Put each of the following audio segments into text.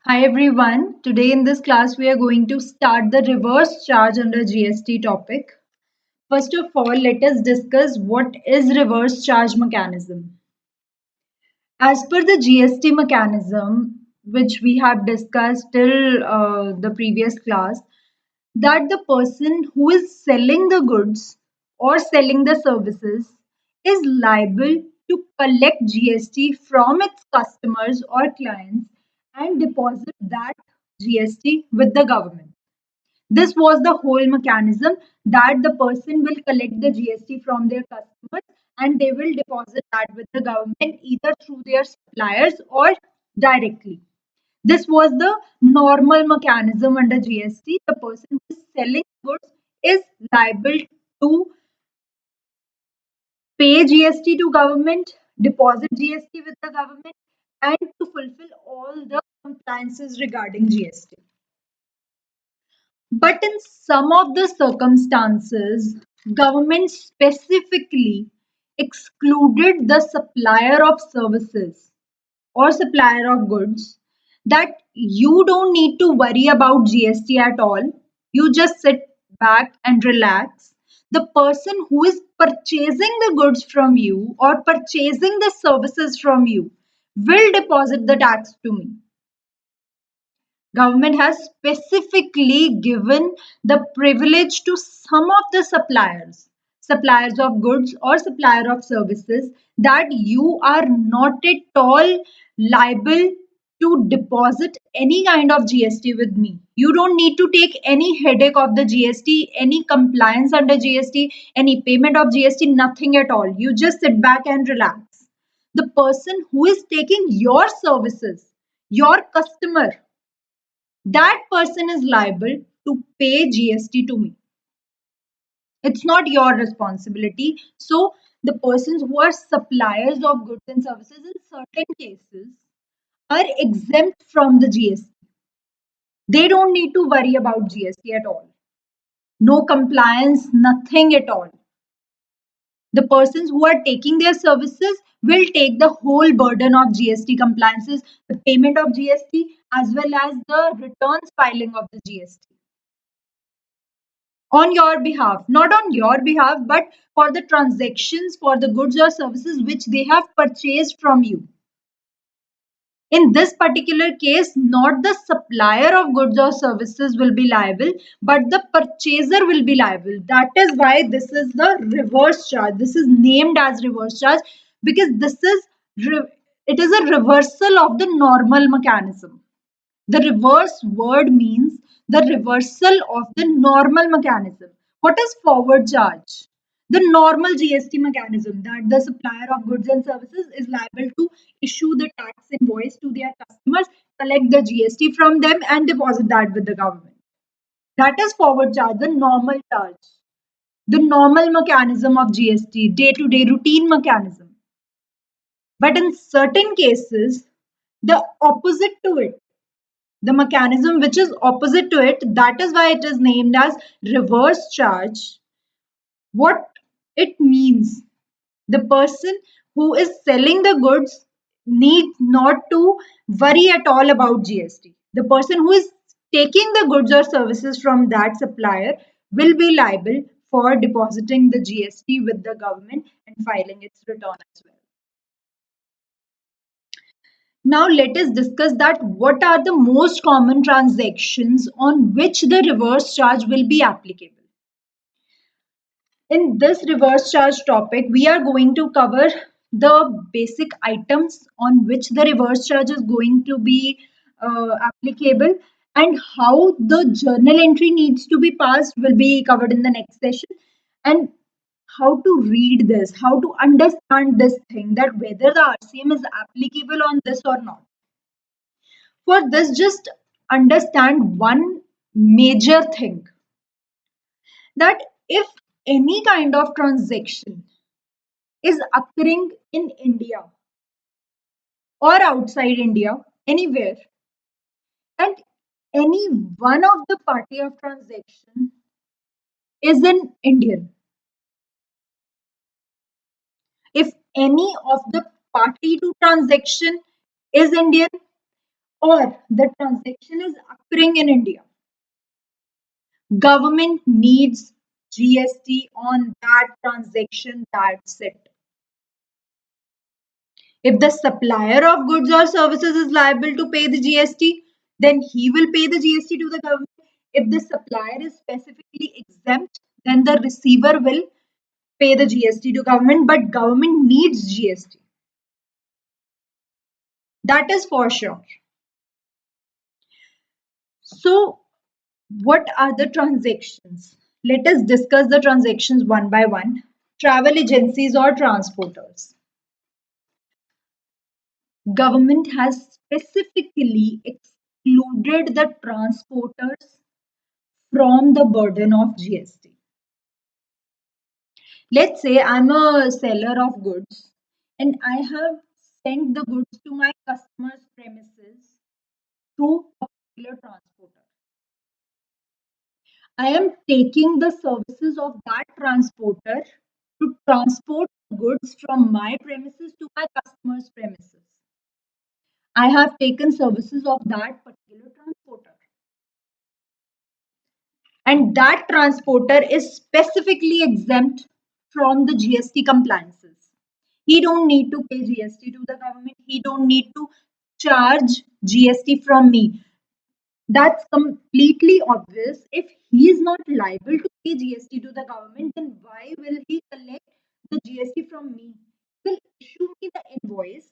Hi everyone. Today in this class we are going to start the reverse charge under GST topic. First of all, let us discuss what is reverse charge mechanism. As per the GST mechanism which we have discussed till the previous class, that the person who is selling the goods or selling the services is liable to collect GST from its customers or clients and deposit that GST with the government. This was the whole mechanism, that the person will collect the GST from their customers and they will deposit that with the government either through their suppliers or directly. This was the normal mechanism under GST. The person who is selling goods is liable to pay GST to government, deposit GST with the government, and to fulfill all the compliances regarding GST. But in some of the circumstances, government specifically excluded the supplier of services or supplier of goods, that you don't need to worry about GST at all. You just sit back and relax. The person who is purchasing the goods from you or purchasing the services from you will deposit the tax to me. Government has specifically given the privilege to some of the suppliers of goods or supplier of services, that you are not at all liable to deposit any kind of GST with me. You don't need to take any headache of the GST, any compliance under GST, any payment of GST, nothing at all. You just sit back and relax. The person who is taking your services, your customer, that person is liable to pay GST to me. It's not your responsibility. So, the persons who are suppliers of goods and services in certain cases are exempt from the GST. They don't need to worry about GST at all. No compliance, nothing at all. The persons who are taking their services will take the whole burden of GST compliances, the payment of GST, as well as the returns filing of the GST. On your behalf, not on your behalf, but for the transactions for the goods or services which they have purchased from you. In this particular case, not the supplier of goods or services will be liable, but the purchaser will be liable. That is why this is the reverse charge. This is named as reverse charge because it is a reversal of the normal mechanism. The reverse word means the reversal of the normal mechanism. What is forward charge? The normal GST mechanism, that the supplier of goods and services is liable to issue the tax invoice to their customers, collect the GST from them, and deposit that with the government. That is forward charge, the normal charge, the normal mechanism of GST, day to day routine mechanism. But in certain cases, the opposite to it, the mechanism which is opposite to it, that is why it is named as reverse charge. What it means, the person who is selling the goods need not to worry at all about GST. The person who is taking the goods or services from that supplier will be liable for depositing the GST with the government and filing its return as well. Now let us discuss that what are the most common transactions on which the reverse charge will be applicable. In this reverse charge topic, we are going to cover the basic items on which the reverse charge is going to be applicable, and how the journal entry needs to be passed will be covered in the next session, and how to read this, how to understand this thing, that whether the RCM is applicable on this or not. For this, just understand one major thing, that if any kind of transaction is occurring in India or outside India, anywhere, and any one of the party of transaction is an Indian, if any of the party to transaction is Indian, or the transaction is occurring in India, government needs GST on that transaction. That's it. If the supplier of goods or services is liable to pay the GST, then he will pay the GST to the government. If the supplier is specifically exempt, then the receiver will pay the GST to government, but government needs GST. That is for sure. So, what are the transactions? Let us discuss the transactions one by one. Travel agencies or transporters. Government has specifically excluded the transporters from the burden of GST. Let's say I'm a seller of goods and I have sent the goods to my customer's premises through a particular transporter. I am taking the services of that transporter to transport goods from my premises to my customer's premises. I have taken services of that particular transporter. And that transporter is specifically exempt from the GST compliances. He don't need to pay GST to the government. He don't need to charge GST from me. That's completely obvious. If he is not liable to pay GST to the government, then why will he collect the GST from me? He will issue me the invoice,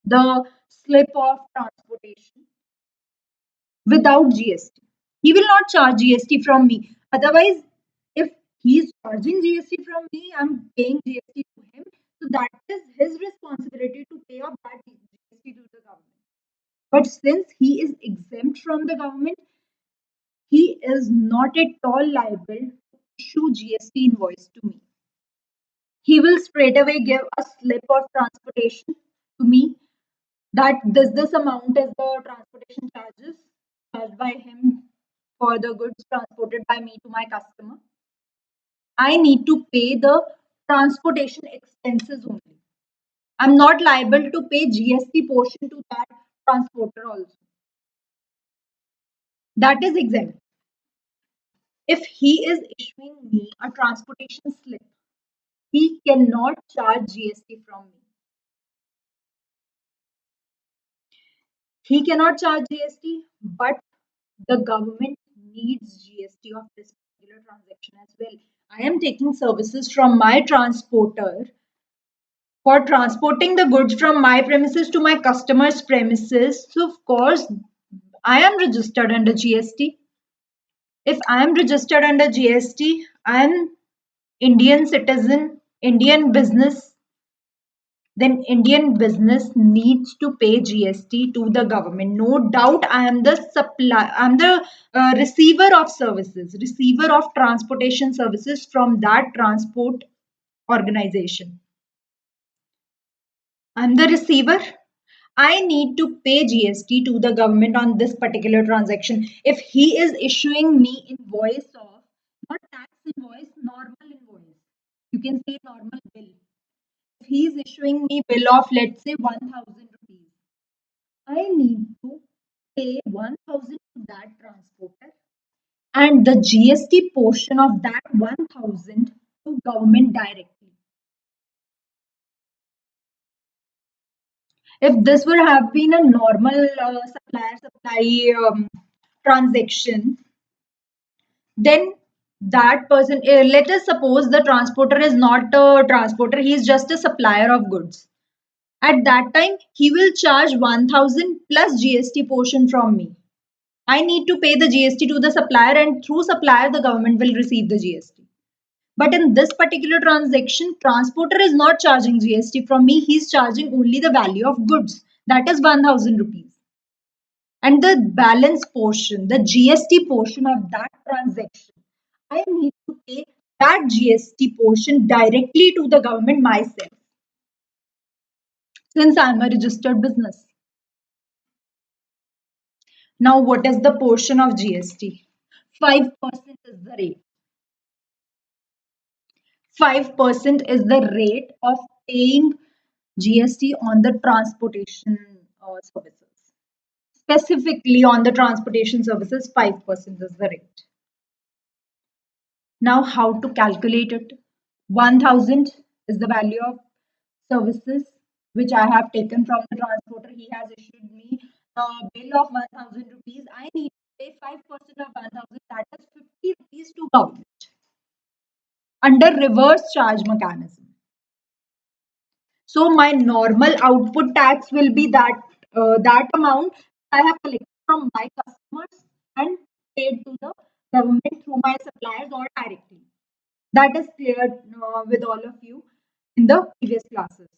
the slip of transportation without GST. He will not charge GST from me. Otherwise, if he is charging GST from me, I'm paying GST to him. So that is his responsibility to pay off that GST to the government. But since he is exempt from the government, he is not at all liable to issue GST invoice to me. He will straight away give a slip of transportation to me that this amount is the transportation charges charged by him for the goods transported by me to my customer. I need to pay the transportation expenses only. I'm not liable to pay GST portion to that transporter also. That is exempt. If he is issuing me a transportation slip, he cannot charge GST from me. He cannot charge GST, but the government needs GST of this particular transaction as well. I am taking services from my transporter for transporting the goods from my premises to my customer's premises. So, of course, I am registered under GST. If I am registered under GST, I am Indian citizen, Indian business, then Indian business needs to pay GST to the government. No doubt, I'm the receiver of services, receiver of transportation services from that transport organization. I'm the receiver. I need to pay GST to the government on this particular transaction. If he is issuing me invoice of, not tax invoice, normal invoice, you can say normal bill. If he is issuing me bill of, let's say, 1,000 rupees, I need to pay 1,000 to that transporter and the GST portion of that 1,000 to government directly. If this would have been a normal supplier supply transaction, then that person, let us suppose the transporter is not a transporter, he is just a supplier of goods. At that time, he will charge 1,000 plus GST portion from me. I need to pay the GST to the supplier, and through supplier, the government will receive the GST. But in this particular transaction, transporter is not charging GST from me. He's charging only the value of goods. That is 1,000 rupees. And the balance portion, the GST portion of that transaction, I need to pay that GST portion directly to the government myself, since I'm a registered business. Now, what is the portion of GST? 5% is the rate. 5% is the rate of paying GST on the transportation services. specifically on the transportation services, 5% is the rate. Now, how to calculate it? 1000 is the value of services which I have taken from the transporter. He has issued me a bill of 1000 rupees. I need to pay 5% of 1000, that is 50 rupees to government under reverse charge mechanism. So my normal output tax will be that amount I have collected from my customers and paid to the government through my suppliers or directly. That is cleared with all of you in the previous classes.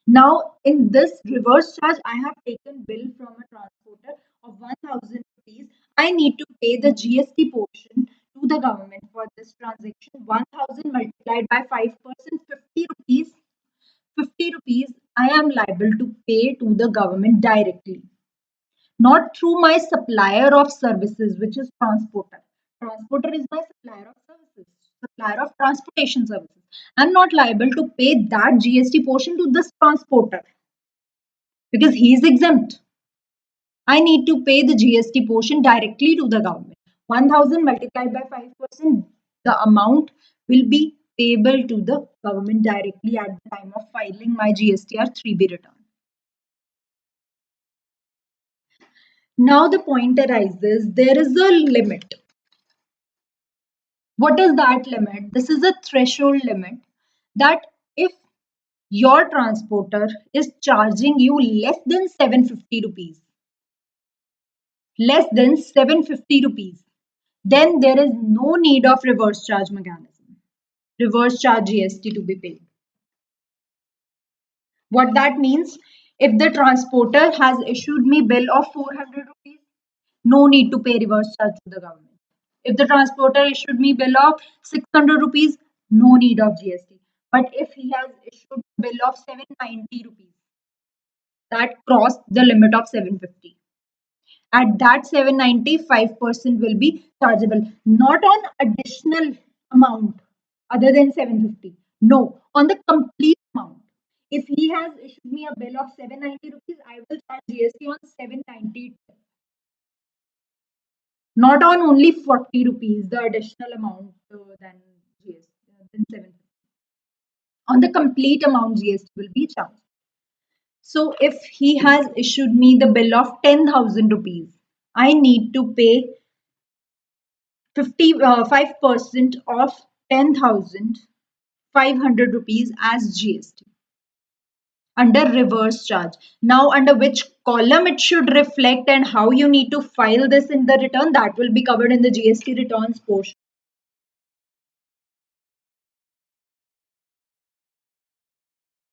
Now, in this reverse charge, I have taken bill from a transporter of 1000 rupees. I need to pay the GST portion to the government for this transaction. 1000 multiplied by 5%, 50 rupees. 50 rupees I am liable to pay to the government directly, not through my supplier of services, which is transporter. Transporter is my supplier of services, supplier of transportation services. I'm not liable to pay that GST portion to this transporter because he is exempt. I need to pay the GST portion directly to the government. 1000 multiplied by 5%, the amount will be payable to the government directly at the time of filing my GSTR 3B return. Now the point arises, there is a limit. What is that limit? This is a threshold limit that if your transporter is charging you less than 750 rupees, then there is no need of reverse charge mechanism, reverse charge GST to be paid. What that means, if the transporter has issued me bill of 400 rupees, no need to pay reverse charge to the government. If the transporter issued me bill of 600 rupees, no need of GST. But if he has issued bill of 790 rupees, that crossed the limit of 750. At that 790, 5% will be chargeable, not on additional amount other than 750. No, on the complete amount. If he has issued me a bill of 790 rupees, I will charge GST on 790, not on only 40 rupees, the additional amount than GST, than 750. On the complete amount, GST will be charged. So if he has issued me the bill of 10,000 rupees, I need to pay 5% of 10,500 rupees as GST under reverse charge. Now, under which column it should reflect and how you need to file this in the return, that will be covered in the GST returns portion.